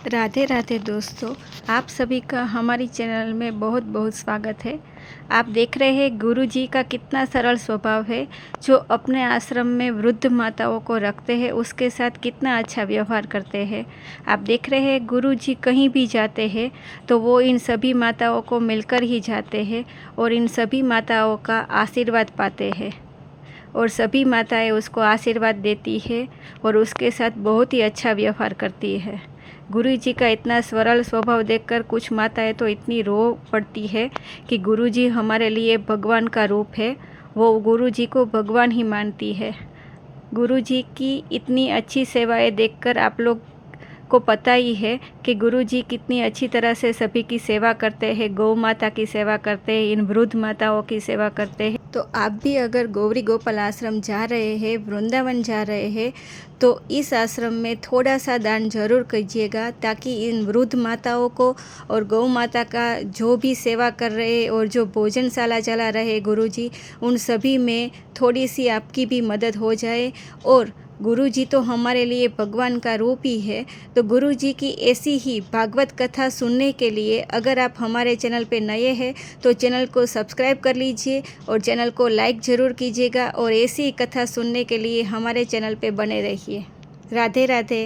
राधे राधे दोस्तों, आप सभी का हमारी चैनल में बहुत बहुत स्वागत है। आप देख रहे हैं गुरु जी का कितना सरल स्वभाव है, जो अपने आश्रम में वृद्ध माताओं को रखते हैं उसके साथ कितना अच्छा व्यवहार करते हैं। आप देख रहे हैं गुरु जी कहीं भी जाते हैं तो वो इन सभी माताओं को मिलकर ही जाते हैं और इन सभी माताओं का आशीर्वाद पाते हैं और सभी माताएं उसको आशीर्वाद देती है और उसके साथ बहुत ही अच्छा व्यवहार करती है। गुरु जी का इतना सरल स्वभाव देखकर कुछ माताएं तो इतनी रो पड़ती है कि गुरु जी हमारे लिए भगवान का रूप है, वो गुरु जी को भगवान ही मानती है। गुरु जी की इतनी अच्छी सेवाएं देखकर आप लोग को पता ही है कि गुरु जी कितनी अच्छी तरह से सभी की सेवा करते हैं, गौ माता की सेवा करते हैं, इन वृद्ध माताओं की सेवा करते हैं। तो आप भी अगर गौरी गोपाल आश्रम जा रहे हैं, वृंदावन जा रहे हैं, तो इस आश्रम में थोड़ा सा दान जरूर कीजिएगा, ताकि इन वृद्ध माताओं को और गौ माता का जो भी सेवा कर रहे और जो भोजनशाला चला रहे गुरु जी, उन सभी में थोड़ी सी आपकी भी मदद हो जाए। और गुरु जी तो हमारे लिए भगवान का रूप ही है, तो गुरु जी की ऐसी ही भागवत कथा सुनने के लिए अगर आप हमारे चैनल पे नए हैं तो चैनल को सब्सक्राइब कर लीजिए और चैनल को लाइक ज़रूर कीजिएगा और ऐसी कथा सुनने के लिए हमारे चैनल पे बने रहिए। राधे राधे।